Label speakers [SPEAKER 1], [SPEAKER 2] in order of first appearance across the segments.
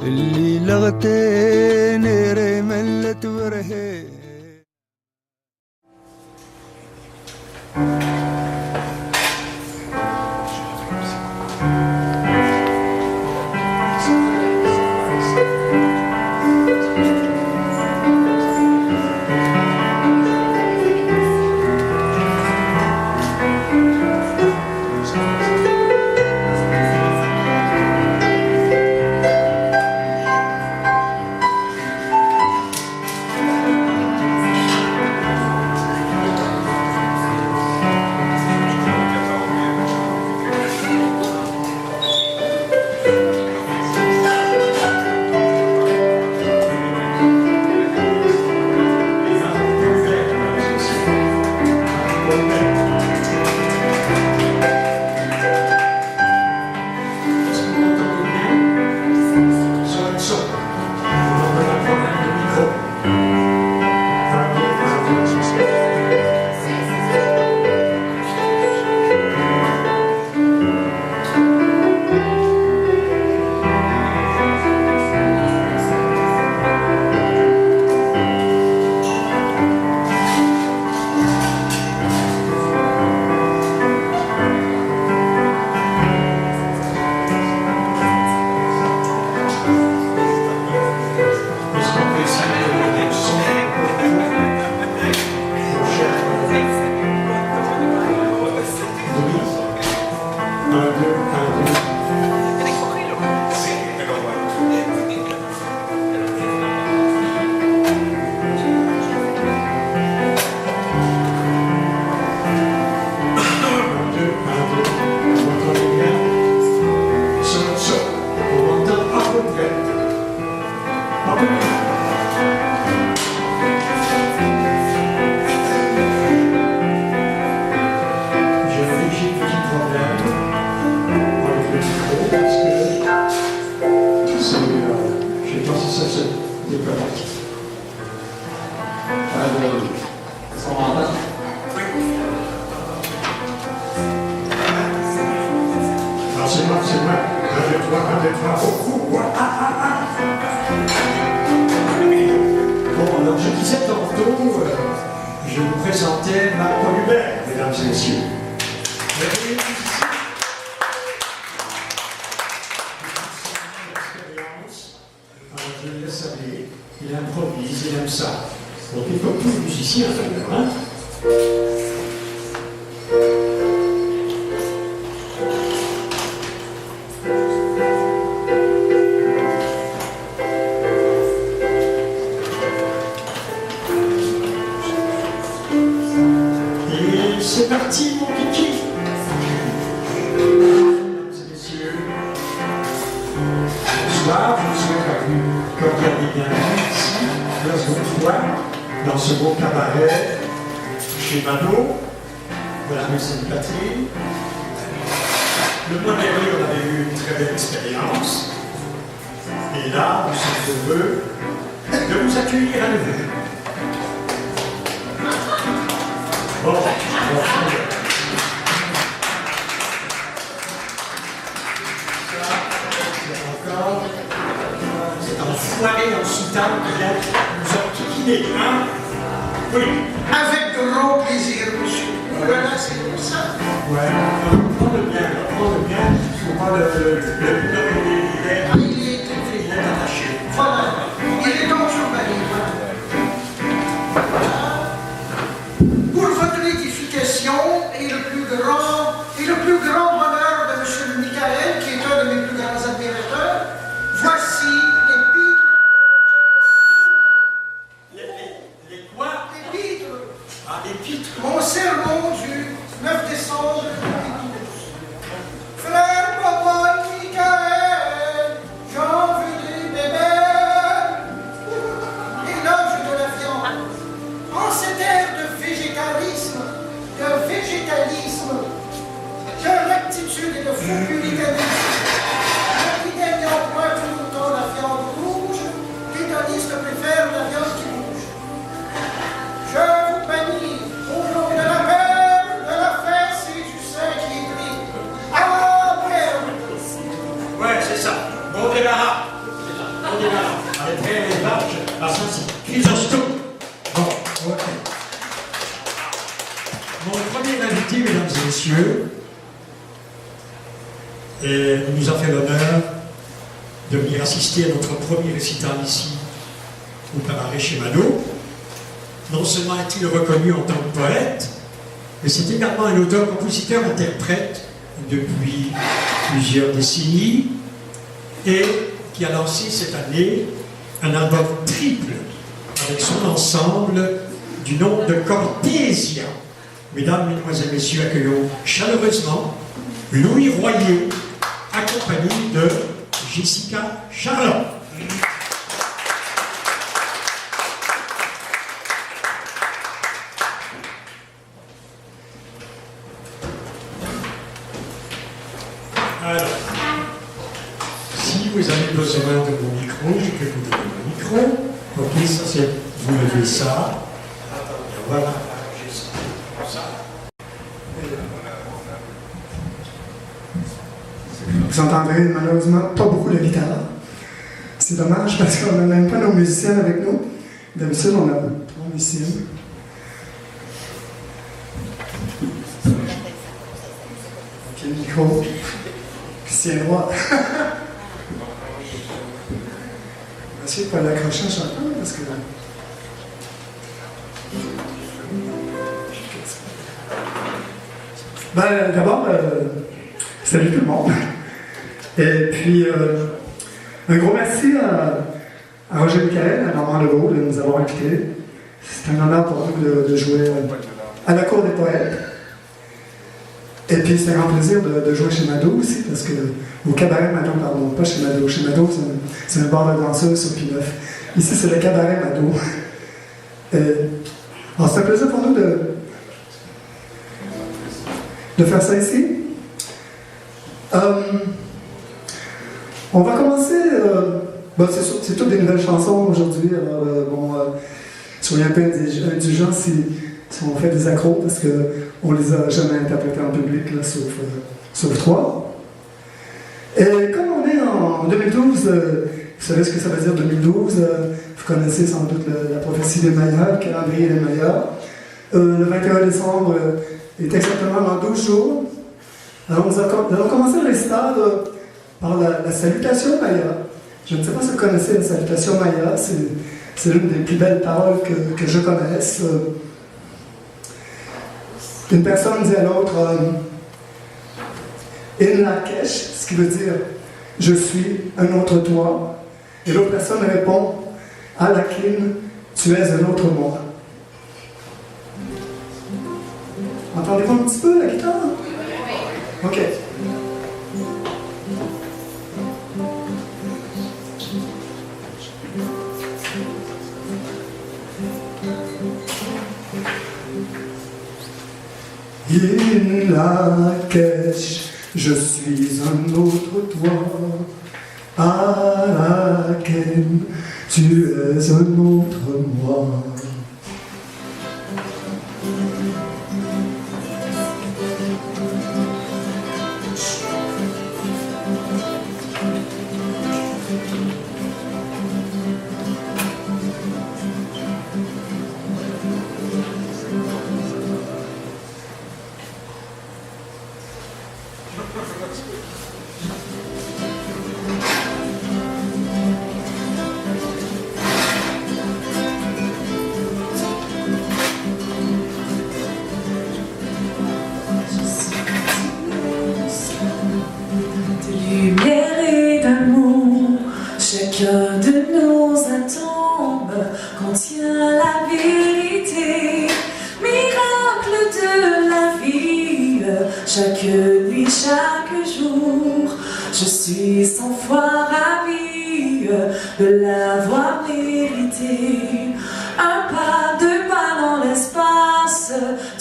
[SPEAKER 1] اللي لغتين رملت ورهي
[SPEAKER 2] Il improvise, il aime ça. Donc il faut que tous les musiciens fassent hein. Et c'est parti mon kiki. Mesdames et messieurs, bonsoir, je vous souhaite la plus cordiale des bienvenus ici, la seconde fois, dans ce beau cabaret, chez Mano, de la rue Sainte-Catherine. Le mois dernier, on avait eu une très belle expérience. Et là, nous sommes heureux de vous accueillir à nouveau. Bon, c'est un foiré en soutane qui vient nous enquiquiner, hein? Oui.
[SPEAKER 3] Avec grand plaisir, monsieur. Voilà, c'est comme ça.
[SPEAKER 2] Ouais, prends le bien, il faut pas il est attaché.
[SPEAKER 3] Voilà. Il est dans son baril. Pour votre édification et le plus grand bonheur de monsieur Michael, qui est un de mes plus grands admirateurs, voici
[SPEAKER 2] Les quoi?
[SPEAKER 3] l'épître.
[SPEAKER 2] Ah, l'épître.
[SPEAKER 3] Mon sermon du 9 décembre 2012. Frère Papa Michael,
[SPEAKER 2] qui est là, avec très large, ah ça c'est Chrysostome. Bon, ok. Mon premier invité, mesdames et messieurs, nous a fait l'honneur de venir assister à notre premier récital ici, au cabaret chez Mado. Non seulement est-il reconnu en tant que poète, mais c'est également un auteur, compositeur, interprète depuis plusieurs décennies et qui a lancé cette année un album triple avec son ensemble du nom de Cortésia. Mesdames, Mesdemoiselles, Messieurs, accueillons chaleureusement Louis Royer, accompagné de Jessica Charlot. Alors, si vous avez besoin de mon micro, je peux vous donner mon micro. Ok, ça c'est, vous levez ça. Et voilà.
[SPEAKER 4] Vous entendrez malheureusement pas beaucoup de guitare. C'est dommage parce qu'on n'a même pas nos musiciens avec nous. D'habitude, on a 3 musiciens. Ok, le micro. Christian Roy. On va essayer de ne pas l'accrocher en chantant parce que. Ben, d'abord, salut tout le monde. Et puis, un gros merci à Roger Michael, à Normand Legault de nous avoir invités. C'est un honneur pour nous de jouer à la Cour des Poètes. Et puis, c'est un grand plaisir de jouer chez Mado aussi, parce que, au cabaret Mado, pardon, pas chez Mado. Chez Mado, c'est un bar de danseuses sur P9. Ici, c'est le cabaret Mado. Alors, c'est un plaisir pour nous de faire ça ici. On va commencer. C'est toutes des nouvelles chansons aujourd'hui. Alors, soyez un peu indulgents si on fait des accros, parce qu'on les a jamais interprétés en public, là, sauf 3. Et comme on est en 2012, vous savez ce que ça veut dire 2012. Vous connaissez sans doute la prophétie des Mayas, le calendrier des Mayas. Le 21 décembre est exactement dans 12 jours. Alors, nous allons commencer le récital par la salutation Maya. Je ne sais pas si vous connaissez la salutation Maya, c'est l'une des plus belles paroles que je connaisse. Une personne dit à l'autre In Lakesh, ce qui veut dire je suis un autre toi. Et l'autre personne répond Alakin, tu es un autre moi. Entendez-vous un petit peu la guitare? Ok. In Lakesh, je suis un autre toi. Alaken, tu es un autre moi.
[SPEAKER 5] Chacun de nos atomes contient la vérité, miracle de la vie. Chaque nuit, chaque jour, je suis 100 fois ravie de l'avoir mérité. Un pas, 2 pas dans l'espace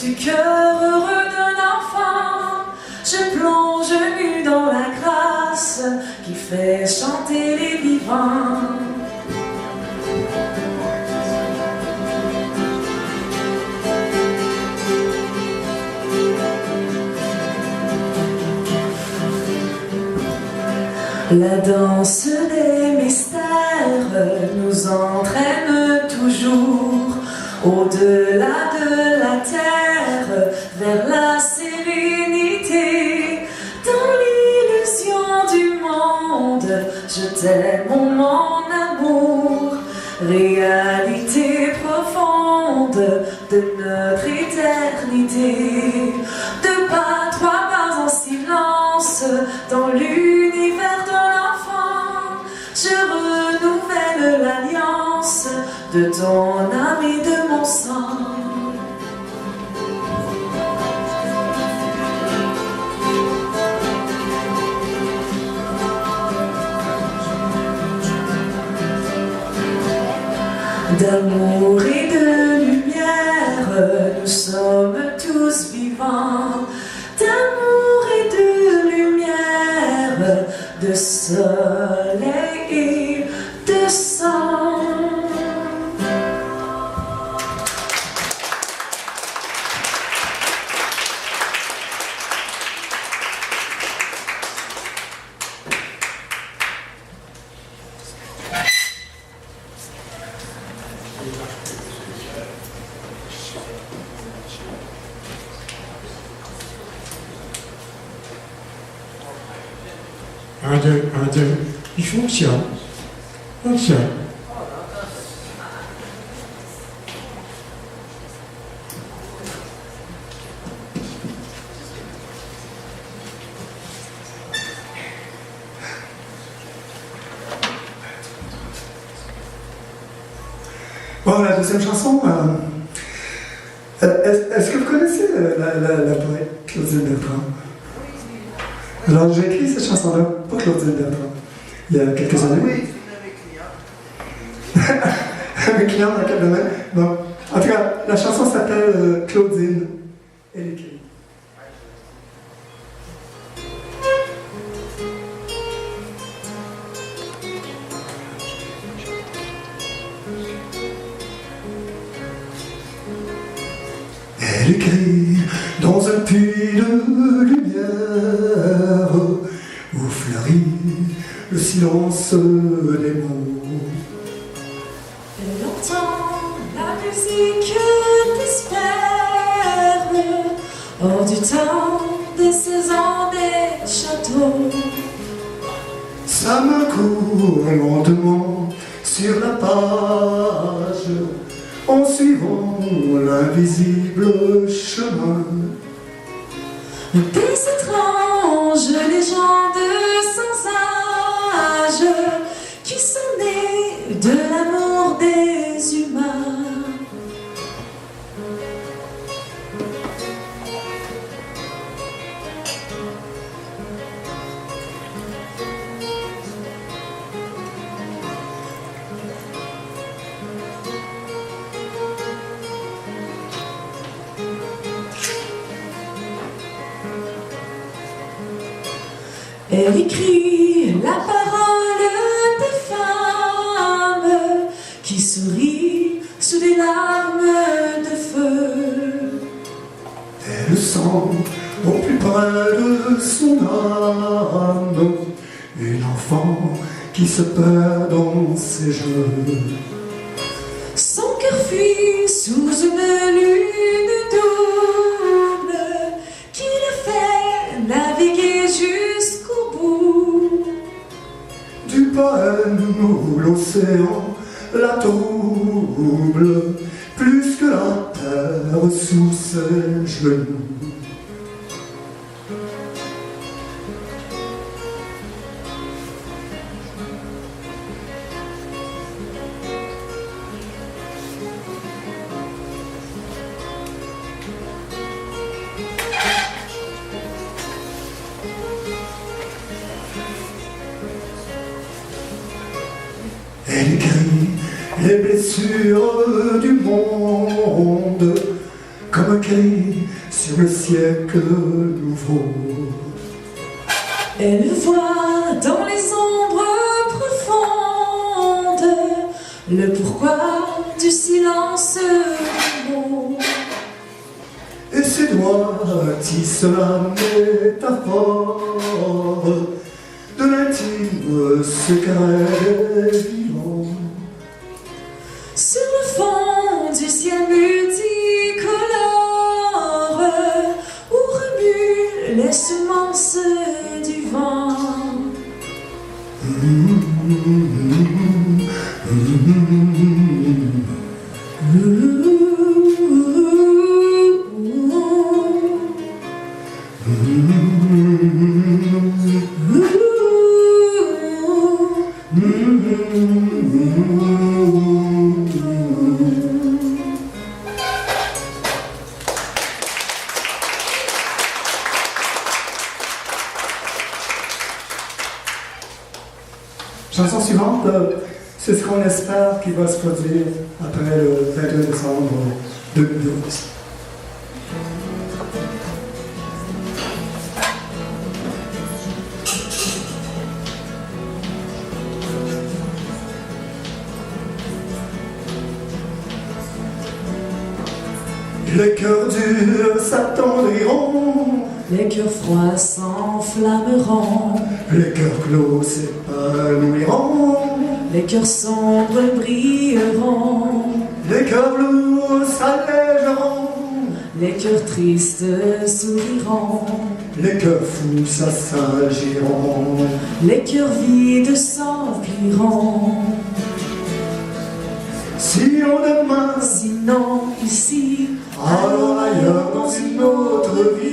[SPEAKER 5] du cœur heureux d'un enfant. Je plonge nu dans la grâce qui fait chanter les vivants. La danse des mystères au-delà de la terre, vers la sérénité. Dans l'illusion du monde, je t'aime, mon amour, réalité profonde de notre éternité. Deux pas, trois pas en silence, dans l'univers de l'enfant, je renouvelle l'alliance de ton âme et de mon sang. D'amour et de lumière, nous sommes tous vivants. D'amour et de lumière, de soleil et de sang.
[SPEAKER 2] Un, deux, il fonctionne. Fonctionne.
[SPEAKER 4] Bon, la deuxième chanson, est-ce que vous connaissez la poète Claudine Bertrand? Alors, j'ai écrit cette chanson-là pour Claudine Bertrand, il y a quelques années.
[SPEAKER 3] Oui, c'est avec clients.
[SPEAKER 4] Mes clients dans quel domaine? Bon, en tout cas, la chanson s'appelle Claudine. Elle écrit. Elle écrit dans un puits de lumière où fleurit le silence des mots.
[SPEAKER 5] Elle entend la musique des spermes hors du temps des saisons des châteaux.
[SPEAKER 4] Sa main court lentement sur la page en suivant l'invisible chemin.
[SPEAKER 5] Des étranges légendes sans âge qui sont nées de l'amour des humains. Elle écrit la parole des femmes qui sourient sous des larmes de feu.
[SPEAKER 4] Elle sent au plus près de son âme une enfant qui se perd dans ses jeux.
[SPEAKER 5] Son cœur fuit sous une lune double qui le fait naviguer jusqu'au bout
[SPEAKER 4] Du poème où l'océan la trouble plus que la terre sous ses genoux. Elle écrit les blessures du monde comme un cri sur le siècle nouveau.
[SPEAKER 5] Elle voit dans les ombres profondes le pourquoi du silence du mot.
[SPEAKER 4] Et ses doigts tissent la métaphore de l'intime secret vivant.
[SPEAKER 5] Sur le fond du ciel
[SPEAKER 4] Chanson suivante, c'est ce qu'on espère qu'il va se produire après le 21 décembre 2012. Les cœurs durs s'attendriront,
[SPEAKER 5] les cœurs froids s'enflammeront,
[SPEAKER 4] les cœurs clos s'épanouiront,
[SPEAKER 5] les cœurs sombres brilleront,
[SPEAKER 4] les cœurs lourds s'allégeront,
[SPEAKER 5] les cœurs tristes souriront,
[SPEAKER 4] les cœurs fous s'assagiront,
[SPEAKER 5] les cœurs vides s'empliront.
[SPEAKER 4] Sinon demain,
[SPEAKER 5] Sinon ici,
[SPEAKER 4] alors ailleurs dans une autre vie.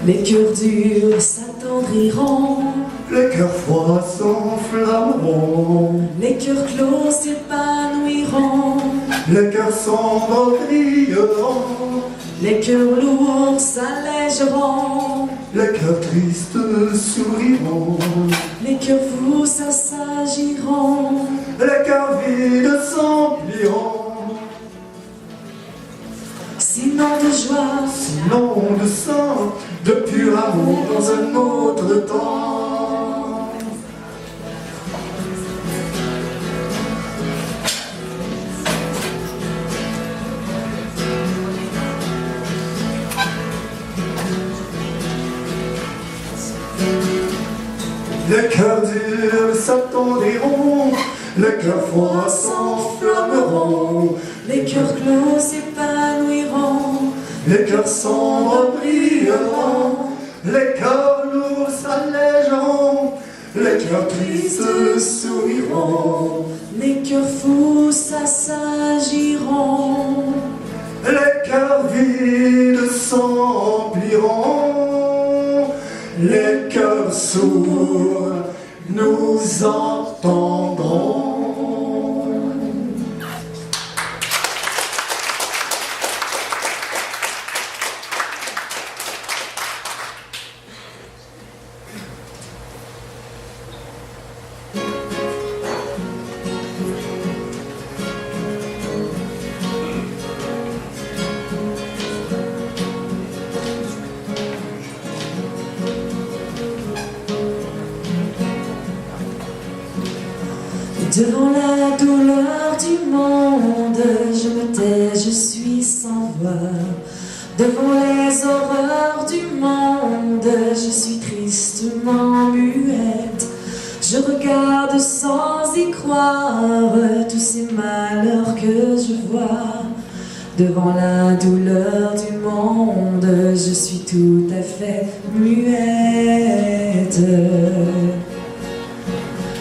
[SPEAKER 5] les cœurs durs s'attendriront,
[SPEAKER 4] Les cœurs froids s'enflammeront,
[SPEAKER 5] les cœurs clos s'épanouiront,
[SPEAKER 4] les cœurs sombres brilleront,
[SPEAKER 5] les cœurs lourds s'allégeront,
[SPEAKER 4] les cœurs tristes souriront,
[SPEAKER 5] les cœurs fous s'assagiront,
[SPEAKER 4] les cœurs vides s'empliront.
[SPEAKER 5] sinon de joie,
[SPEAKER 4] Sinon de sang, de pur amour dans un autre temps. Les cœurs durs s'attendriront, les cœurs froids s'enflammeront,
[SPEAKER 5] les cœurs clos s'épanouiront,
[SPEAKER 4] les cœurs sombres brilleront, les cœurs lourds s'allégeront, les cœurs tristes souriront,
[SPEAKER 5] les cœurs fous s'assagiront,
[SPEAKER 4] les cœurs vides s'empliront, les cœurs sourds nous entendront.
[SPEAKER 5] Devant la douleur du monde, je me tais, je suis sans voix. Devant les horreurs du monde, je suis tristement muette. Je regarde sans y croire tous ces malheurs que je vois. Devant la douleur du monde, je suis tout à fait muette.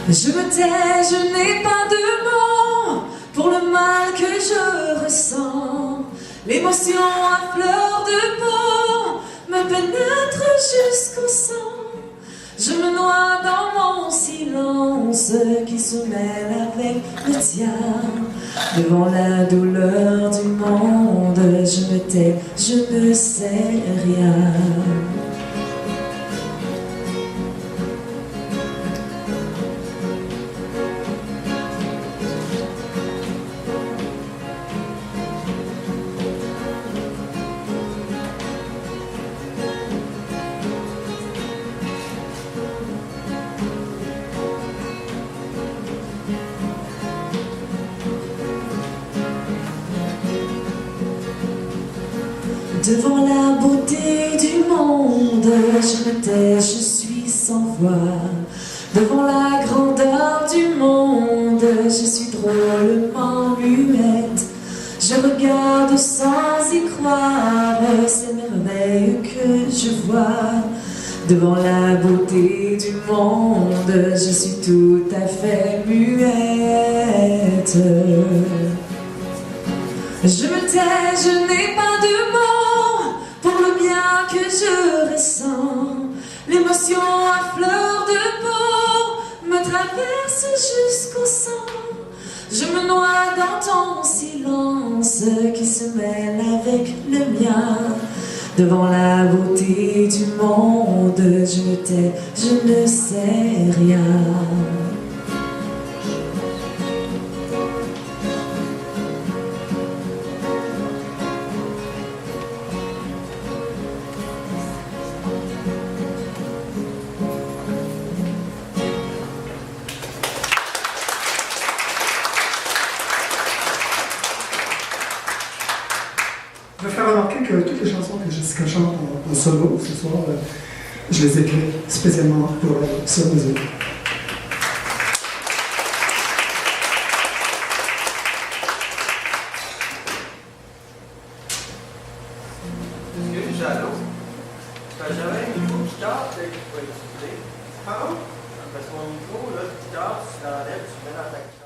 [SPEAKER 5] Je me tais, je n'ai pas de mots pour le mal que je ressens. L'émotion à fleur de peau me pénètre jusqu'au sang. Je me noie dans mon silence qui se mêle avec le tien. Devant la douleur du monde, je me tais, je ne sais rien. Devant la beauté du monde, je me tais, je suis sans voix. Devant la grandeur du monde, je suis drôlement muette. Je regarde sans y croire ces merveilles que je vois. Devant la beauté du monde, je suis tout à fait muette. Je me tais, je n'ai pas de mots pour le bien que je ressens. L'émotion à fleur de peau me traverse jusqu'au sang. Je me noie dans ton silence qui se mêle avec le mien. Devant la beauté du monde, je me tais, je ne sais rien.
[SPEAKER 4] Je vais faire remarquer que toutes les chansons que Jessica chante en solo ce soir, je les écris spécialement pour elle, sur mesure.
[SPEAKER 6] Est-ce que j'ai à l'eau? J'avais un micro qui tape que je peux utiliser. Pardon? Parce que mon micro, là, tu tapes, tu l'enlèves, tu mets dans ta guitare.